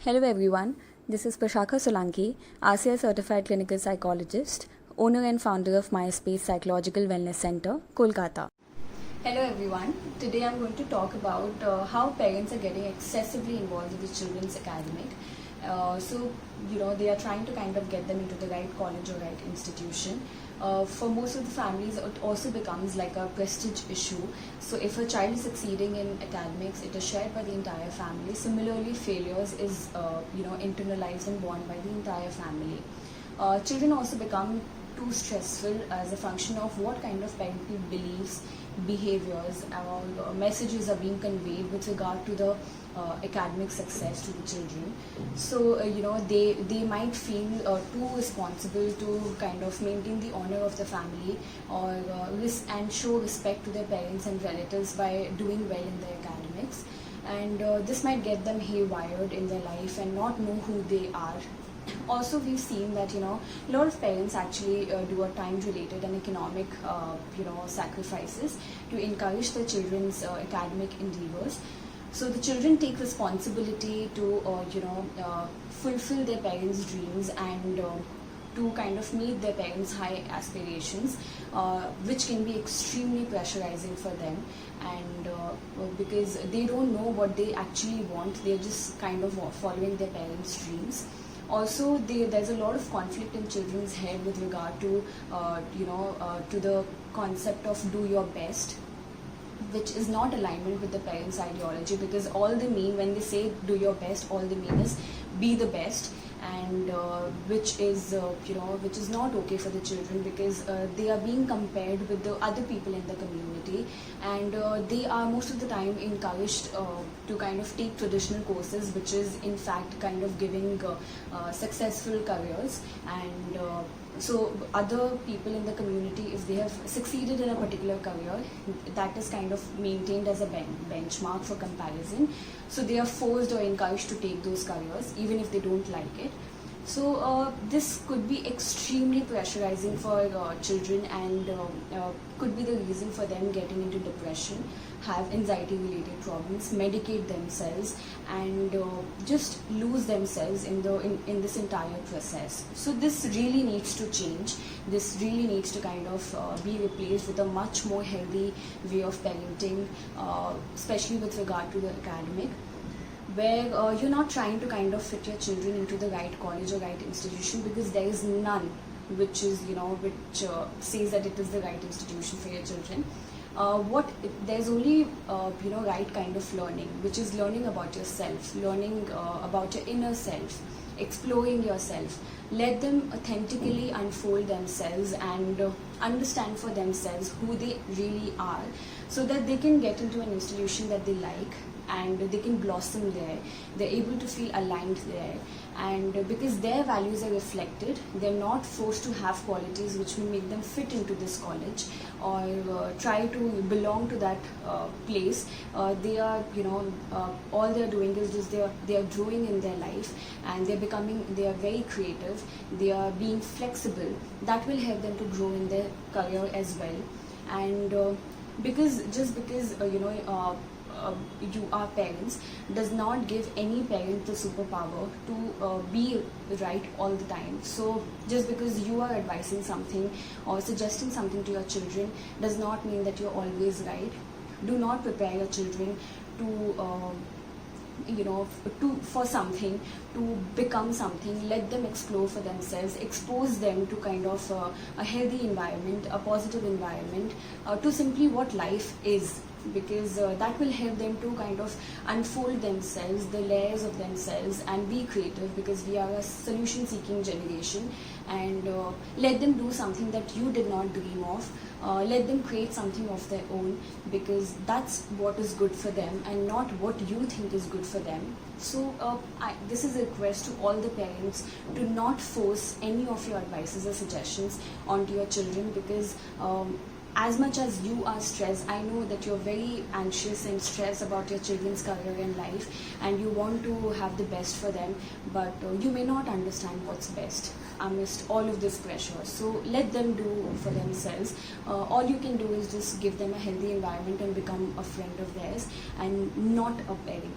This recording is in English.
Hello everyone, this is Prashaka Solanki, RCI Certified Clinical Psychologist, owner and founder of MySpace Psychological Wellness Center, Kolkata. Hello everyone, today I'm going to talk about how parents are getting excessively involved with the children's academic. They are trying to kind of get them into the right college or right institution. For most of the families, it also becomes like a prestige issue. So if a child is succeeding in academics, it is shared by the entire family. Similarly, failures is internalized and borne by the entire family. Children also become too stressful as a function of what kind of parental beliefs, behaviors, or messages are being conveyed with regard to the academic success to the children. So they might feel too responsible to kind of maintain the honor of the family or and show respect to their parents and relatives by doing well in their academics, and this might get them haywired in their life and not know who they are. Also, we've seen that a lot of parents actually do a time-related and economic sacrifices to encourage their children's academic endeavors. So the children take responsibility to fulfill their parents' dreams and to kind of meet their parents' high aspirations, which can be extremely pressurizing for them, and because they don't know what they actually want, they're just kind of following their parents' dreams. Also, there's a lot of conflict in children's head with regard to to the concept of do your best, which is not alignment with the parents' ideology, because all they mean when they say do your best, all they mean is be the best, and which is not okay for the children, because they are being compared with the other people in the community, and they are most of the time encouraged to kind of take traditional courses, which is in fact kind of giving successful careers. And so other people in the community, if they have succeeded in a particular career, that is kind of maintained as a benchmark for comparison. So they are forced or encouraged to take those careers even if they don't like it. So this could be extremely pressurizing for children, and could be the reason for them getting into depression, have anxiety related problems, medicate themselves, and just lose themselves in this entire process. So this really needs to change. This really needs to kind of be replaced with a much more healthy way of parenting, especially with regard to the academic, where you're not trying to kind of fit your children into the right college or right institution, because there is none which is which says that it is the right institution for your children. There's only right kind of learning, which is learning about yourself, learning about your inner self, exploring yourself. Let them authentically unfold themselves and understand for themselves who they really are, so that they can get into an institution that they like, and they can blossom there. They're able to feel aligned there, and because their values are reflected, they're not forced to have qualities which will make them fit into this college or try to belong to that place. They are all they're doing is just they are growing in their life, and they are very creative, they are being flexible. That will help them to grow in their career as well. And because you are parents does not give any parent the superpower to be right all the time. So just because you are advising something or suggesting something to your children does not mean that you're always right. Do not prepare your children to for something, to become something. Let them explore for themselves, expose them to kind of a healthy environment, a positive environment, to simply what life is, because that will help them to kind of unfold themselves, the layers of themselves, and be creative, because we are a solution seeking generation. And let them do something that you did not dream of. Let them create something of their own, because that's what is good for them and not what you think is good for them. So this is a request to all the parents to not force any of your advices or suggestions onto your children, because as much as you are stressed, I know that you're very anxious and stressed about your children's career and life, and you want to have the best for them, but you may not understand what's best amidst all of this pressure. So let them do for themselves. All you can do is just give them a healthy environment and become a friend of theirs, and not a parent.